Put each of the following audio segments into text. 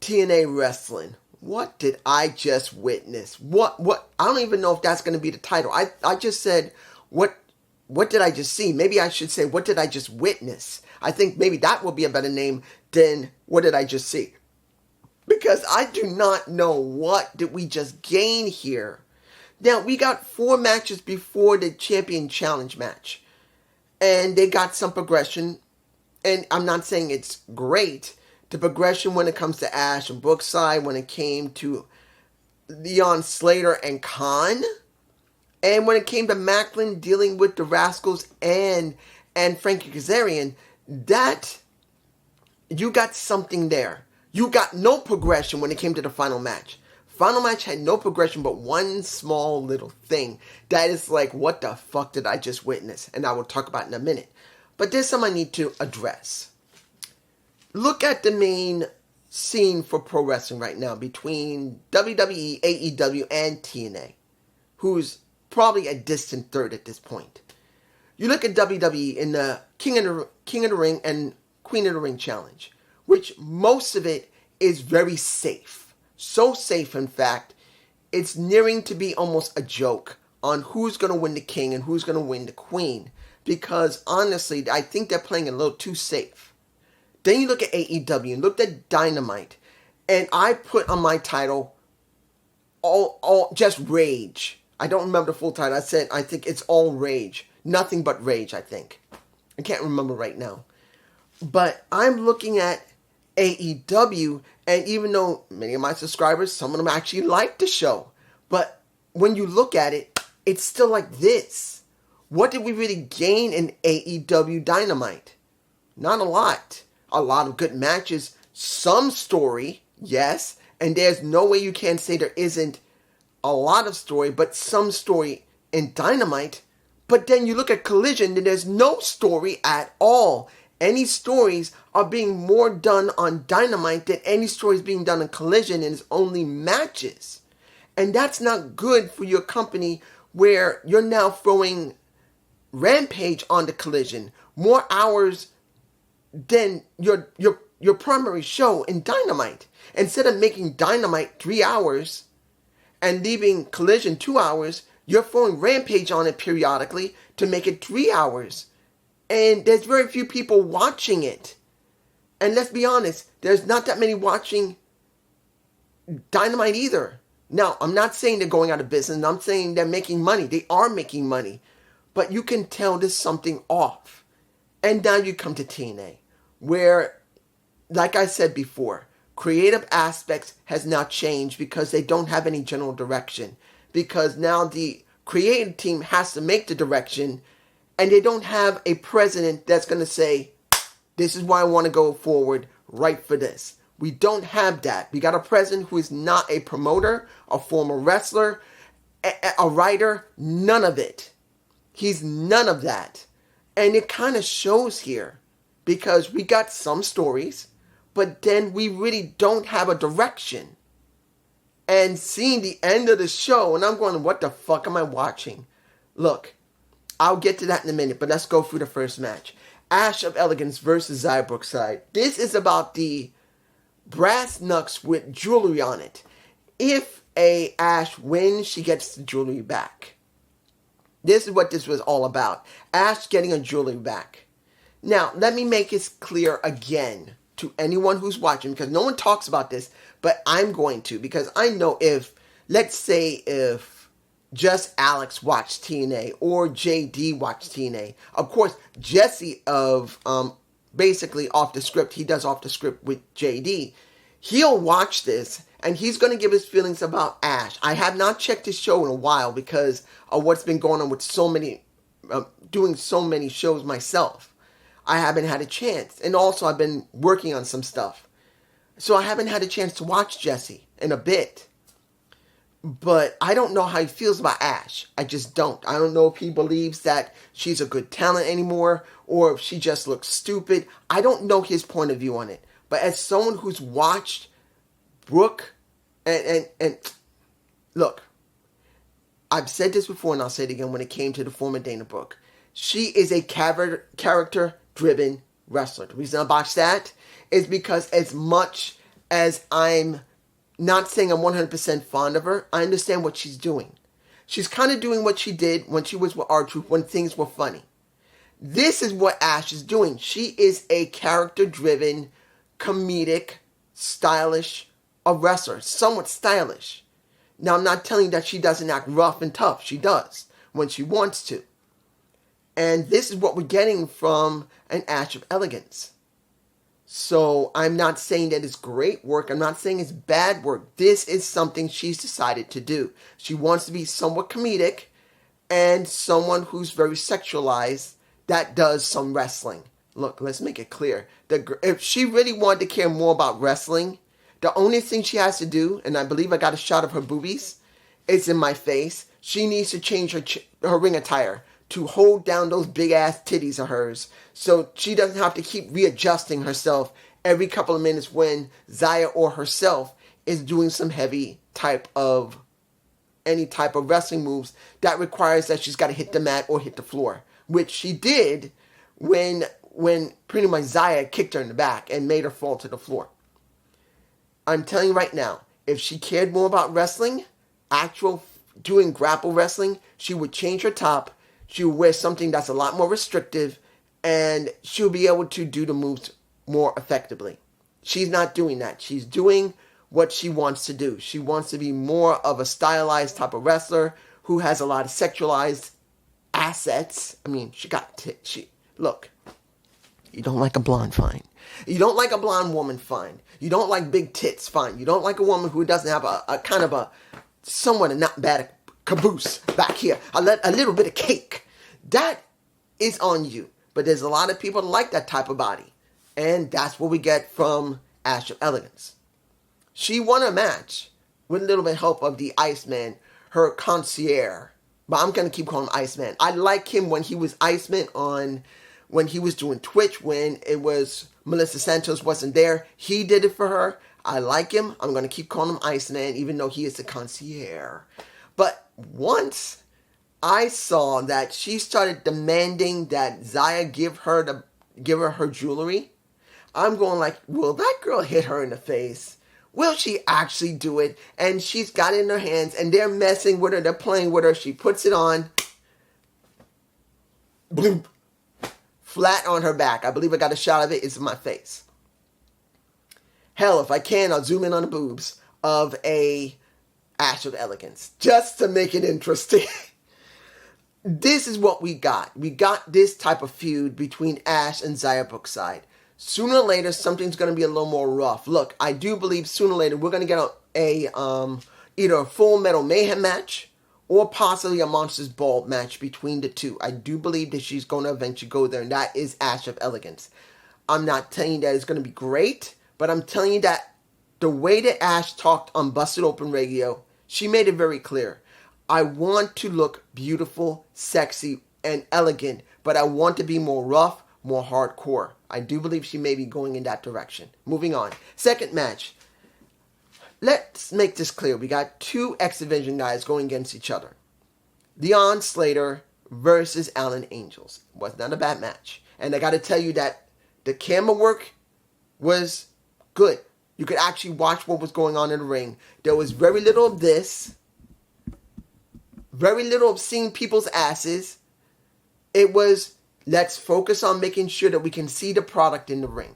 TNA Wrestling. What did I just witness? What? I don't even know if that's going to be the title. I just said, what did I just see? Maybe I should say, what did I just witness? I think maybe that will be a better name than what did I just see? Because I do not know what did we just gain here. Now, we got 4 matches before the Champion Challenge match. And they got some progression. And I'm not saying it's great. The progression when it comes to Ash and Brookside, when it came to Leon Slater and Khan. And when it came to Macklin dealing with the Rascals and Frankie Kazarian, that you got something there. You got no progression when it came to the final match. Final match had no progression but one small little thing that is like, what the fuck did I just witness? And I will talk about in a minute. But there's something I need to address. Look at the main scene for pro wrestling right now between WWE, AEW, and TNA, who's probably a distant third at this point. You look at WWE in the King of the Ring and Queen of the Ring challenge, which most of it is very safe. So safe, in fact, it's nearing to be almost a joke on who's going to win the King and who's going to win the Queen. Because honestly, I think they're playing a little too safe. Then you look at AEW and look at Dynamite. And I put on my title, all just rage. I don't remember the full title. I said, I think it's all rage. Nothing but rage, I think. I can't remember right now. But I'm looking at AEW, and even though many of my subscribers, some of them actually like the show, but when you look at it, it's still like this. What did we really gain in AEW Dynamite? Not a lot. A lot of good matches, some story, yes, and there's no way you can say there isn't a lot of story, but some story in Dynamite. But then you look at Collision, and there's no story at all. Any stories are being more done on Dynamite than any stories being done on Collision, and it's only matches. And that's not good for your company where you're now throwing Rampage on the Collision. More hours than your primary show in Dynamite. Instead of making Dynamite 3 hours and leaving Collision 2 hours, you're throwing Rampage on it periodically to make it 3 hours. And there's very few people watching it. And let's be honest, there's not that many watching Dynamite either. Now, I'm not saying they're going out of business. I'm saying they're making money. They are making money. But you can tell there's something off. And now you come to TNA, where, like I said before, creative aspects has now changed because they don't have any general direction. Because now the creative team has to make the direction, and they don't have a president that's going to say, this is why I want to go forward, right for this. We don't have that. We got a president who is not a promoter, a former wrestler, a writer, none of it. He's none of that. And it kind of shows here because we got some stories, but then we really don't have a direction. And seeing the end of the show, and I'm going, what the fuck am I watching? Look, I'll get to that in a minute, but let's go through the first match. Ash of Elegance versus Xia Brookside. This is about the brass knucks with jewelry on it. If a Ash wins, she gets the jewelry back. This is what this was all about. Ash getting her jewelry back. Now, let me make it clear again to anyone who's watching, because no one talks about this, but I'm going to, because I know if, let's say if just Alex watched TNA or JD watched TNA, of course, Jesse of basically Off the Script, he does Off the Script with JD, he'll watch this and he's going to give his feelings about Ash. I have not checked his show in a while because of what's been going on with so many, doing so many shows myself. I haven't had a chance. And also I've been working on some stuff. So I haven't had a chance to watch Jesse in a bit. But I don't know how he feels about Ash. I just don't. I don't know if he believes that she's a good talent anymore or if she just looks stupid. I don't know his point of view on it. But as someone who's watched Brooke and look, I've said this before and I'll say it again when it came to the former Dana Brooke. She is a character-driven wrestler. The reason I botched that is because as much as I'm not saying I'm 100% fond of her, I understand what she's doing. She's kind of doing what she did when she was with R-Truth when things were funny. This is what Ash is doing. She is a character-driven, comedic, stylish wrestler. Somewhat stylish. Now, I'm not telling you that she doesn't act rough and tough. She does when she wants to. And this is what we're getting from an Ash of Elegance. So I'm not saying that it's great work. I'm not saying it's bad work. This is something she's decided to do. She wants to be somewhat comedic and someone who's very sexualized that does some wrestling. Look, let's make it clear. If she really wanted to care more about wrestling, the only thing she has to do, and I believe I got a shot of her boobies, it's in my face. She needs to change her ring attire to hold down those big ass titties of hers so she doesn't have to keep readjusting herself every couple of minutes when Zaya or herself is doing some heavy any type of wrestling moves that requires that she's got to hit the mat or hit the floor, which she did when pretty much Zaya kicked her in the back and made her fall to the floor. I'm telling you right now, if she cared more about wrestling, doing grapple wrestling, she would change her top. She would wear something that's a lot more restrictive, and she'll be able to do the moves more effectively. She's not doing that. She's doing what she wants to do. She wants to be more of a stylized type of wrestler who has a lot of sexualized assets. I mean, look, you don't like a blonde, fine. You don't like a blonde woman, fine. You don't like big tits, fine. You don't like a woman who doesn't have a kind of a somewhat not bad caboose back here. A little bit of cake. That is on you. But there's a lot of people that like that type of body. And that's what we get from Ash of Elegance. She won a match with a little bit of help of the Iceman, her concierge. But I'm going to keep calling him Iceman. I like him when he was Iceman when he was doing Twitch, when it was Melissa Santos wasn't there. He did it for her. I like him. I'm going to keep calling him Iceman, even though he is the concierge. But once I saw that she started demanding that Zaya give her her jewelry, I'm going like, will that girl hit her in the face? Will she actually do it? And she's got it in her hands, and they're messing with her. They're playing with her. She puts it on. Bloop. Flat on her back. I believe I got a shot of it. It's in my face. Hell, if I can, I'll zoom in on the boobs of a Ash of Elegance, just to make it interesting. This is what we got. We got this type of feud between Ash and Zaya Brookside. Sooner or later, something's going to be a little more rough. Look, I do believe sooner or later we're going to get either a Full Metal Mayhem match or possibly a Monsters Ball match between the two. I do believe that she's going to eventually go there, and that is Ash of Elegance. I'm not telling you that it's going to be great, but I'm telling you that the way that Ash talked on Busted Open Radio, she made it very clear. I want to look beautiful, sexy, and elegant, but I want to be more rough, more hardcore. I do believe she may be going in that direction. Moving on. Second match. Let's make this clear. We got two X Division guys going against each other. Leon Slater versus Alan Angels. Was not a bad match. And I got to tell you that the camera work was good. You could actually watch what was going on in the ring. There was very little of this. Very little of seeing people's asses. It was, let's focus on making sure that we can see the product in the ring.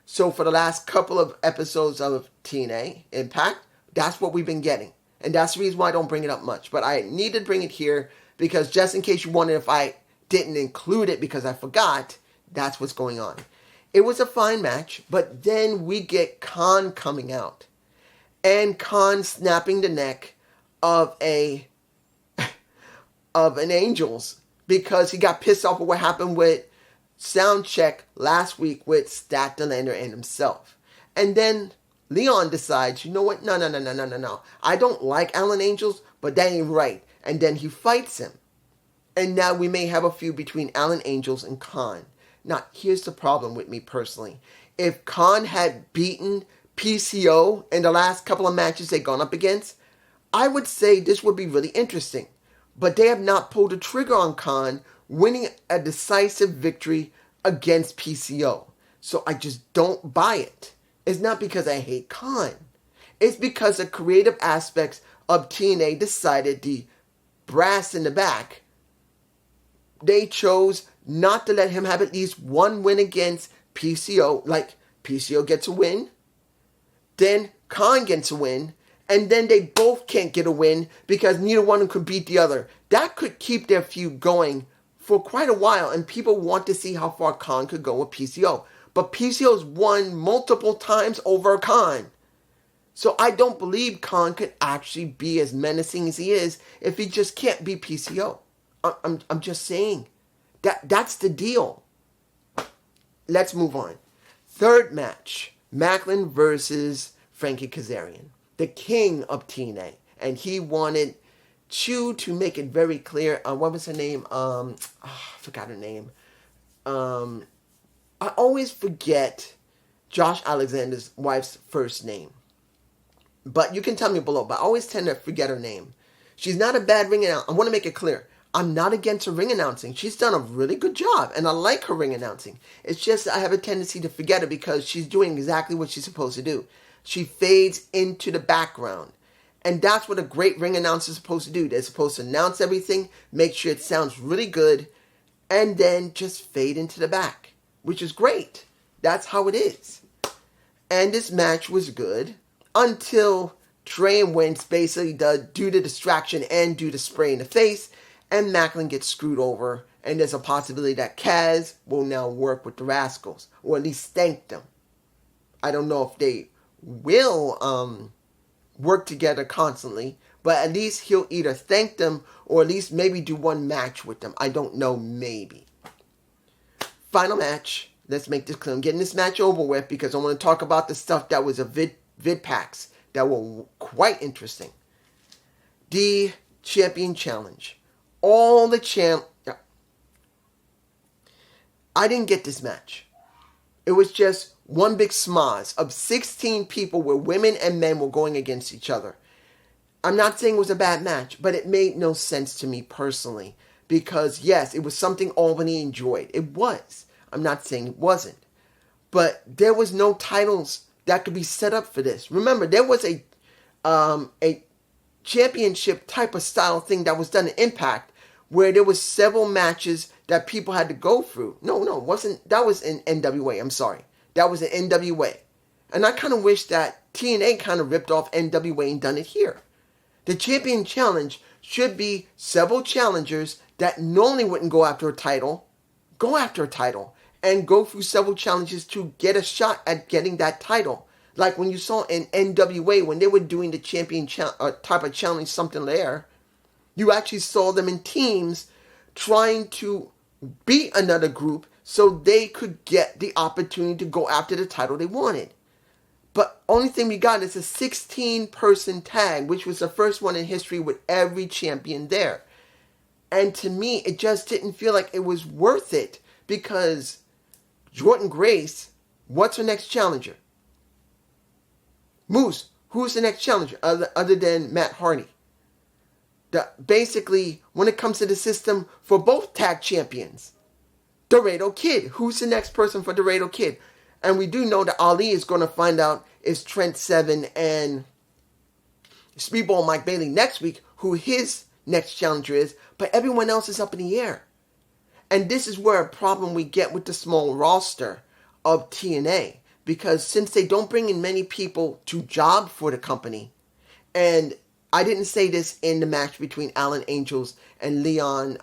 So for the last couple of episodes of TNA Impact, that's what we've been getting. And that's the reason why I don't bring it up much. But I need to bring it here because just in case you wondered if I didn't include it because I forgot, that's what's going on. It was a fine match, but then we get Khan coming out. And Khan snapping the neck of an Angels because he got pissed off with what happened with Soundcheck last week with Statlander and himself. And then Leon decides, you know what? No. I don't like Alan Angels, but that ain't right. And then he fights him. And now we may have a feud between Alan Angels and Khan. Now, here's the problem with me personally. If Khan had beaten PCO in the last couple of matches they've gone up against, I would say this would be really interesting. But they have not pulled the trigger on Khan winning a decisive victory against PCO. So I just don't buy it. It's not because I hate Khan. It's because the creative aspects of TNA decided the brass in the back, they chose not to let him have at least one win against PCO. Like, PCO gets a win, then Khan gets a win, and then they both can't get a win because neither one of them could beat the other. That could keep their feud going for quite a while, and people want to see how far Khan could go with PCO. But PCO's won multiple times over Khan. So I don't believe Khan could actually be as menacing as he is if he just can't be PCO. I'm just saying. That's the deal. Let's move on. Third match. Macklin versus Frankie Kazarian, the king of TNA. And he wanted Chu to make it very clear. What was her name? I forgot her name. I always forget Josh Alexander's wife's first name. But you can tell me below. But I always tend to forget her name. She's not a bad ring announcer. I want to make it clear. I'm not against her ring announcing. She's done a really good job. And I like her ring announcing. It's just I have a tendency to forget her because she's doing exactly what she's supposed to do. She fades into the background. And that's what a great ring announcer is supposed to do. They're supposed to announce everything, make sure it sounds really good, and then just fade into the back, which is great. That's how it is. And this match was good until Trey and Wentz basically do the distraction and do the spray in the face, and Macklin gets screwed over, and there's a possibility that Kaz will now work with the Rascals, or at least thank them. I don't know if they will work together constantly, but at least he'll either thank them or at least maybe do one match with them. I don't know, maybe. Final match. Let's make this clear. I'm getting this match over with because I want to talk about the stuff that was a vid packs that were quite interesting. The Champion Challenge. All the I didn't get this match. It was just one big smoz of 16 people where women and men were going against each other. I'm not saying it was a bad match, but it made no sense to me personally. Because, yes, it was something Albany enjoyed. It was. I'm not saying it wasn't. But there was no titles that could be set up for this. Remember, there was a championship type of style thing that was done in Impact where there was several matches that people had to go through. No, it wasn't. That was in NWA. I'm sorry. That was in NWA. And I kind of wish that TNA kind of ripped off NWA and done it here. The Champion Challenge should be several challengers that normally wouldn't go after a title, and go through several challenges to get a shot at getting that title. Like when you saw in NWA, when they were doing the champion type of challenge, something there, you actually saw them in teams trying to beat another group so they could get the opportunity to go after the title they wanted. But only thing we got is a 16-person tag, which was the first one in history with every champion there. And to me, it just didn't feel like it was worth it because Jordan Grace, what's her next challenger? Moose, who's the next challenger other than Matt Hardy? Basically, when it comes to the system for both tag champions, Dorado Kid. Who's the next person for Dorado Kid? And we do know that Ali is going to find out is Trent Seven and Speedball Mike Bailey next week who his next challenger is, but everyone else is up in the air. And this is where a problem we get with the small roster of TNA. Because since they don't bring in many people to job for the company, and I didn't say this in the match between Alan Angels and Leon,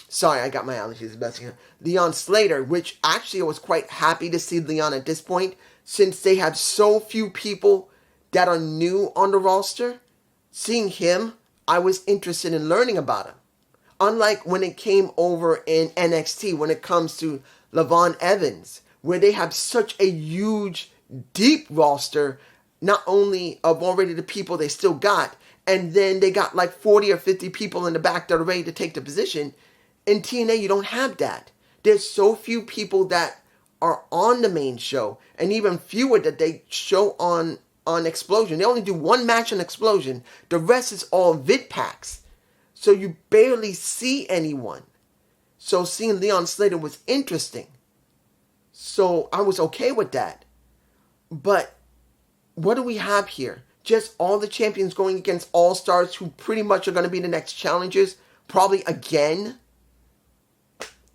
sorry, I got my allergies messing up. Leon Slater, which actually I was quite happy to see Leon at this point, since they have so few people that are new on the roster. Seeing him, I was interested in learning about him. Unlike when it came over in NXT, when it comes to Levon Evans, where they have such a huge, deep roster, not only of already the people they still got, and then they got like 40 or 50 people in the back that are ready to take the position. In TNA, you don't have that. There's so few people that are on the main show, and even fewer that they show on Explosion. They only do one match on Explosion. The rest is all vid packs. So you barely see anyone. So seeing Leon Slater was interesting. So I was okay with that. But what do we have here? Just all the champions going against all-stars who pretty much are going to be the next challengers, probably again.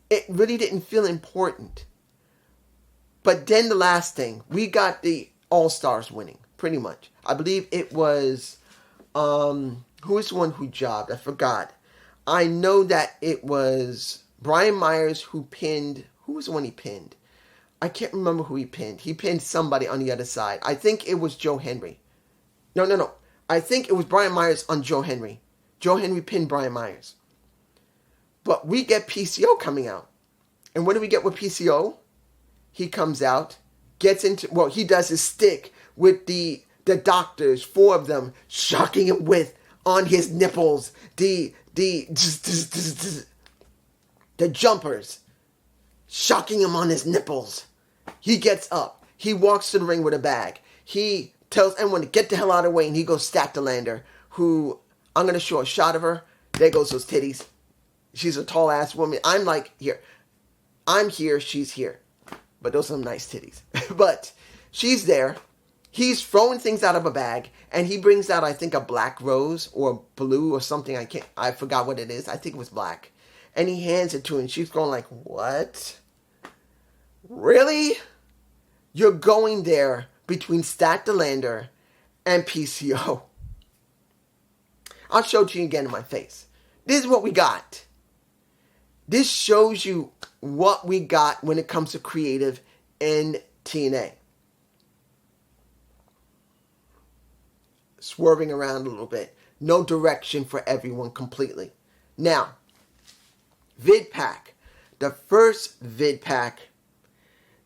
It really didn't feel important. But then the last thing, we got the all-stars winning, pretty much. I believe it was, who was the one who jobbed? I forgot. I know that it was Brian Myers who pinned, who was the one he pinned? I can't remember who he pinned. He pinned somebody on the other side. I think it was Joe Henry. No. I think it was Brian Myers on Joe Henry. Joe Henry pinned Brian Myers. But we get PCO coming out. And what do we get with PCO? He comes out, gets into, well, he does his stick with the doctors, 4 of them, shocking him with, on his nipples, the jumpers, shocking him on his nipples. He gets up. He walks to the ring with a bag. He tells everyone to get the hell out of the way, and he goes stack the lander, who, I'm going to show a shot of her. There goes those titties. She's a tall-ass woman. I'm like, here. I'm here, she's here. But those are some nice titties. But she's there. He's throwing things out of a bag, and he brings out, I think, a black rose or blue or something. I forgot what it is. I think it was black. And he hands it to her, and she's going like, what? Really? You're going there between Stack the Lander and PCO. I'll show it to you again in my face. This is what we got. This shows you what we got when it comes to creative in TNA. Swerving around a little bit. No direction for everyone completely. Now, vid pack. The first vid pack,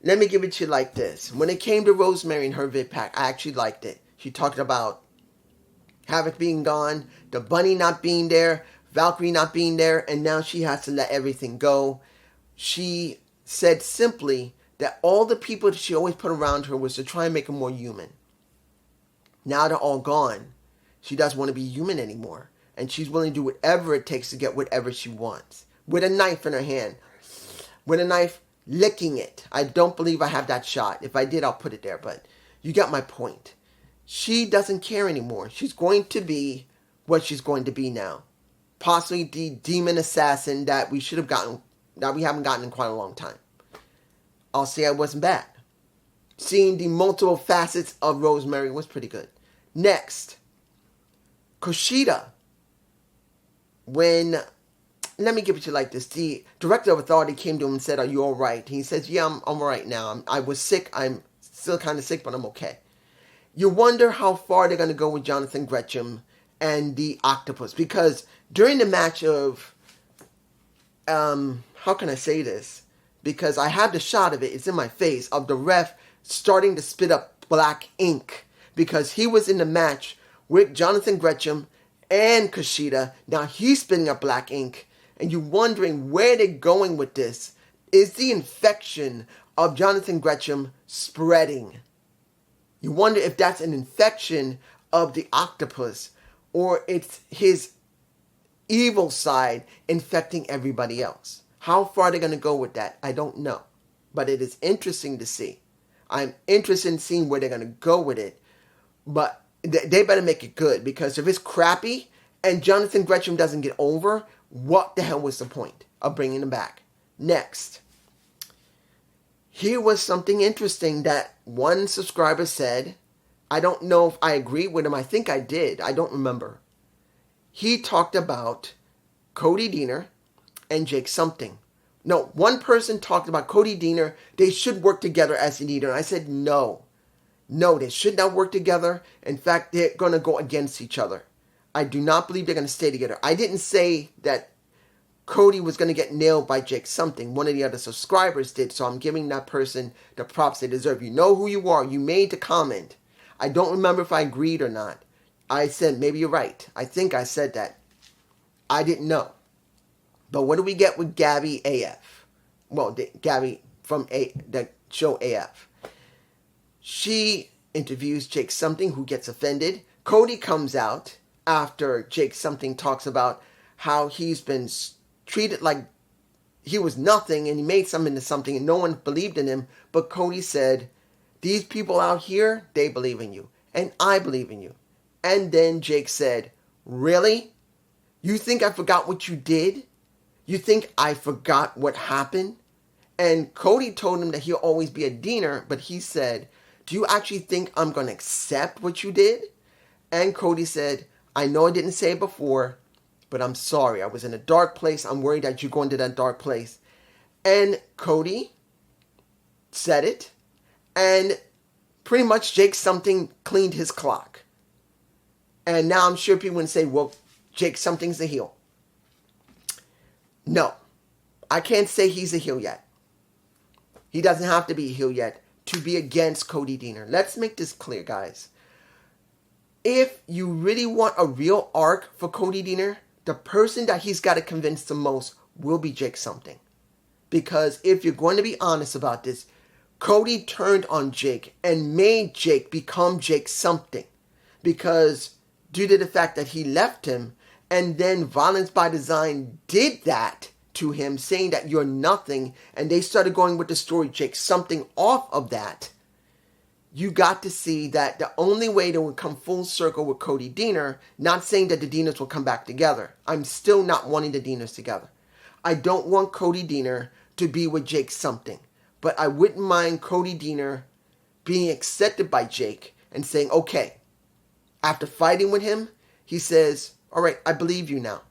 let me give it to you like this. When it came to Rosemary and her vid pack, I actually liked it. She talked about Havoc being gone, the bunny not being there, Valkyrie not being there, and now she has to let everything go. She said simply that all the people that she always put around her was to try and make her more human. Now they're all gone. She doesn't want to be human anymore. And she's willing to do whatever it takes to get whatever she wants. With a knife in her hand. With a knife, licking it. I don't believe I have that shot. If I did, I'll put it there. But you got my point. She doesn't care anymore. She's going to be what she's going to be now. Possibly the demon assassin that we should have gotten, that we haven't gotten in quite a long time. I'll say I wasn't bad. Seeing the multiple facets of Rosemary was pretty good. Next, Kushida. When, let me give it to you like this. The director of authority came to him and said, are you all right? He says, yeah, I'm all right now. I was sick. I'm still kind of sick, but I'm okay. You wonder how far they're going to go with Jonathan Gresham and the octopus. Because during the match of, how can I say this? Because I have the shot of it. It's in my face. Of the ref starting to spit up black ink. Because he was in the match with Jonathan Gresham and Kushida. Now he's spitting up black ink. And you're wondering where they're going with this. Is the infection of Jonathan Gresham spreading? You wonder if that's an infection of the octopus. Or it's his evil side infecting everybody else. How far they're going to go with that, I don't know. But it is interesting to see. I'm interested in seeing where they're going to go with it. But they better make it good. Because if it's crappy and Jonathan Gresham doesn't get over, what the hell was the point of bringing him back? Next. Here was something interesting that one subscriber said. I don't know if I agreed with him. I think I did. I don't remember. He talked about Cody Deaner and Jake something. No, one person talked about Cody Deaner. They should work together as a leader. And I said, no. No, they should not work together. In fact, they're going to go against each other. I do not believe they're going to stay together. I didn't say that Cody was going to get nailed by Jake something. One of the other subscribers did. So I'm giving that person the props they deserve. You know who you are. You made the comment. I don't remember if I agreed or not. I said, maybe you're right. I think I said that. I didn't know. But what do we get with Gabby AF? Well, Gabby from the show AF. She interviews Jake something who gets offended. Cody comes out after Jake something talks about how he's been treated like he was nothing and he made something into something and no one believed in him. But Cody said, these people out here, they believe in you. And I believe in you. And then Jake said, really? You think I forgot what you did? You think I forgot what happened? And Cody told him that he'll always be a Diener, but he said, do you actually think I'm going to accept what you did? And Cody said, I know I didn't say it before, but I'm sorry. I was in a dark place. I'm worried that you're going to that dark place. And Cody said it. And pretty much Jake something cleaned his clock. And now I'm sure people would say, well, Jake something's a heel. No. I can't say he's a heel yet. He doesn't have to be a heel yet to be against Cody Diener. Let's make this clear, guys. If you really want a real arc for Cody Diener, the person that he's got to convince the most will be Jake something. Because if you're going to be honest about this, Cody turned on Jake and made Jake become Jake something. Because due to the fact that he left him, and then Violence by Design did that to him, saying that you're nothing, and they started going with the story Jake something off of that, you got to see that the only way they would come full circle with Cody Diener, not saying that the Dieners will come back together. I'm still not wanting the Dieners together. I don't want Cody Diener to be with Jake something. But I wouldn't mind Cody Diener being accepted by Jake and saying, okay, after fighting with him, he says, all right, I believe you now.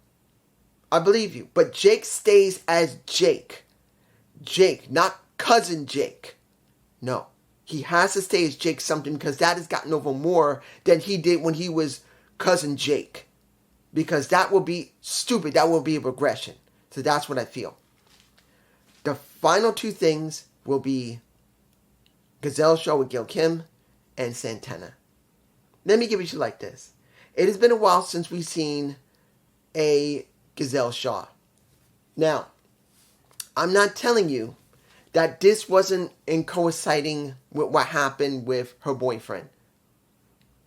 I believe you. But Jake stays as Jake. Jake, not cousin Jake. No. He has to stay as Jake something because that has gotten over more than he did when he was cousin Jake. Because that will be stupid. That will be a regression. So that's what I feel. The final two things will be Giselle Shaw with Gail Kim and Santana. Let me give it to you like this. It has been a while since we've seen a Giselle Shaw. Now, I'm not telling you that this wasn't in coinciding with what happened with her boyfriend.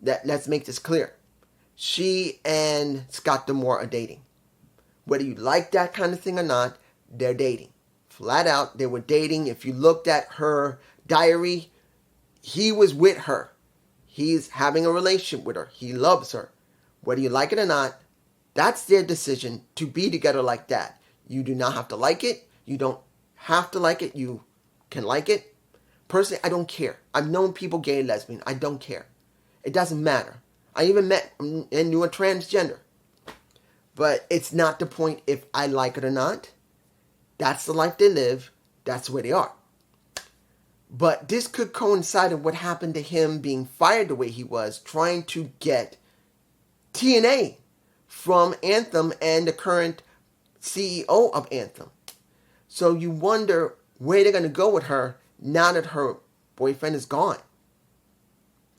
Let's make this clear. She and Scott D'Amore are dating. Whether you like that kind of thing or not, they're dating. Flat out, they were dating. If you looked at her diary, he was with her. He's having a relationship with her. He loves her. Whether you like it or not, that's their decision to be together like that. You do not have to like it. You don't have to like it. You can like it. Personally, I don't care. I've known people gay and lesbian. I don't care. It doesn't matter. I even met and knew a transgender. But it's not the point if I like it or not. That's the life they live. That's where they are. But this could coincide with what happened to him being fired the way he was, trying to get TNA from Anthem and the current CEO of Anthem. So you wonder where they're going to go with her now that her boyfriend is gone.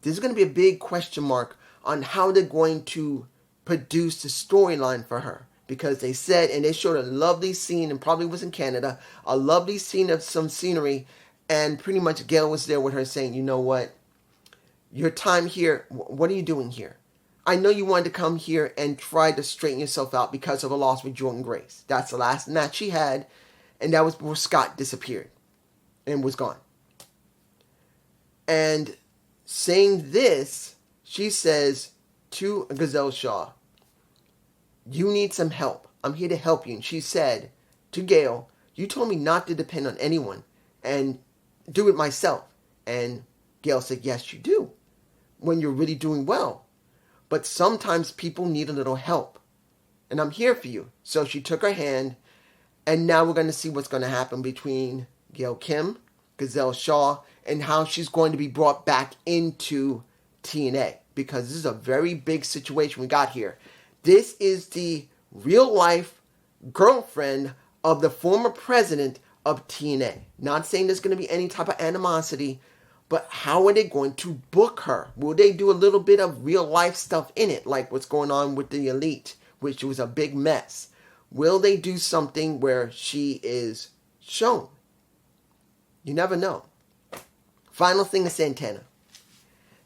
This is going to be a big question mark on how they're going to produce the storyline for her. Because they said, and they showed a lovely scene, and probably was in Canada, a lovely scene of some scenery, and pretty much Gail was there with her saying, you know what, your time here, what are you doing here? I know you wanted to come here and try to straighten yourself out because of a loss with Jordan Grace. That's the last match she had, and that was before Scott disappeared and was gone. And saying this, she says to Giselle Shaw, you need some help. I'm here to help you. And she said to Gail, you told me not to depend on anyone and do it myself. And Gail said, yes, you do. When you're really doing well. But sometimes people need a little help. And I'm here for you. So she took her hand. And now we're going to see what's going to happen between Gail Kim, Giselle Shaw, and how she's going to be brought back into TNA. Because this is a very big situation we got here. This is the real-life girlfriend of the former president of TNA. Not saying there's going to be any type of animosity, but how are they going to book her? Will they do a little bit of real-life stuff in it, like what's going on with the Elite, which was a big mess? Will they do something where she is shown? You never know. Final thing is Santana.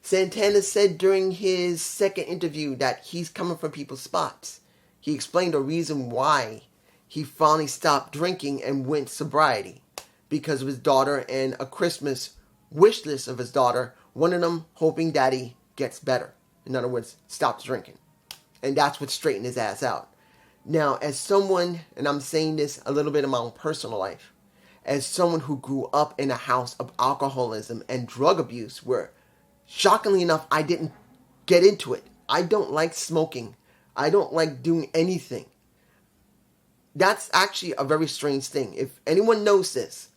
Santana said during his second interview that he's coming from people's spots. He explained the reason why he finally stopped drinking and went sobriety because of his daughter and a Christmas wish list of his daughter, one of them hoping daddy gets better. In other words, stops drinking. And that's what straightened his ass out. Now, as someone, and I'm saying this a little bit in my own personal life, as someone who grew up in a house of alcoholism and drug abuse where, shockingly enough, I didn't get into it. I don't like smoking. I don't like doing anything. That's actually a very strange thing. If anyone knows this,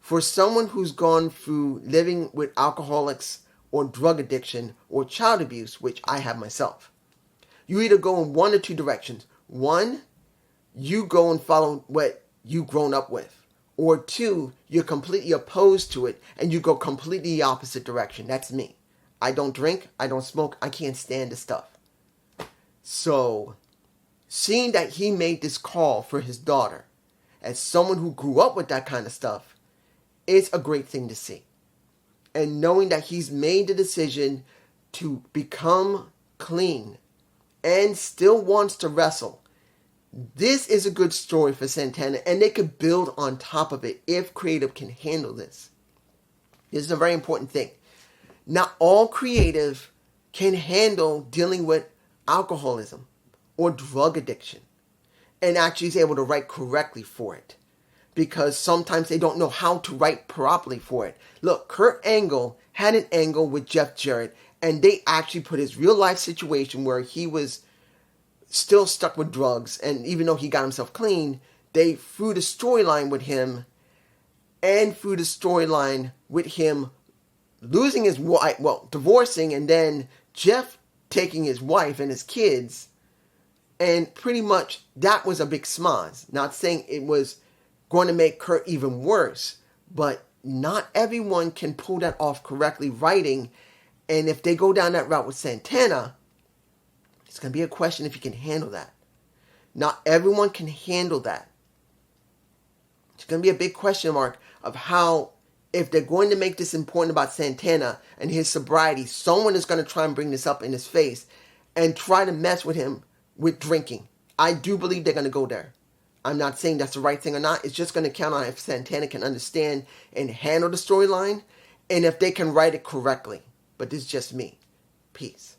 for someone who's gone through living with alcoholics or drug addiction or child abuse, which I have myself, you either go in one or two directions. One, you go and follow what you've grown up with. Or two, you're completely opposed to it and you go completely the opposite direction. That's me. I don't drink. I don't smoke. I can't stand the stuff. So, seeing that he made this call for his daughter, as someone who grew up with that kind of stuff, it's a great thing to see. And knowing that he's made the decision to become clean and still wants to wrestle, this is a good story for Santana, and they could build on top of it if creative can handle this. This is a very important thing. Not all creative can handle dealing with alcoholism or drug addiction and actually is able to write correctly for it, because sometimes they don't know how to write properly for it. Look, Kurt Angle had an angle with Jeff Jarrett, and they actually put his real life situation where he was still stuck with drugs, and even though he got himself clean, they threw the storyline with him and threw the storyline with him losing his wife, well, divorcing, and then Jeff taking his wife and his kids, and pretty much that was a big smoz. Not saying it was going to make Kurt even worse, but not everyone can pull that off correctly writing, and if they go down that route with Santana, it's going to be a question if he can handle that. Not everyone can handle that. It's going to be a big question mark of how, if they're going to make this important about Santana and his sobriety, someone is going to try and bring this up in his face and try to mess with him with drinking. I do believe they're going to go there. I'm not saying that's the right thing or not. It's just going to count on if Santana can understand and handle the storyline and if they can write it correctly. But this is just me. Peace.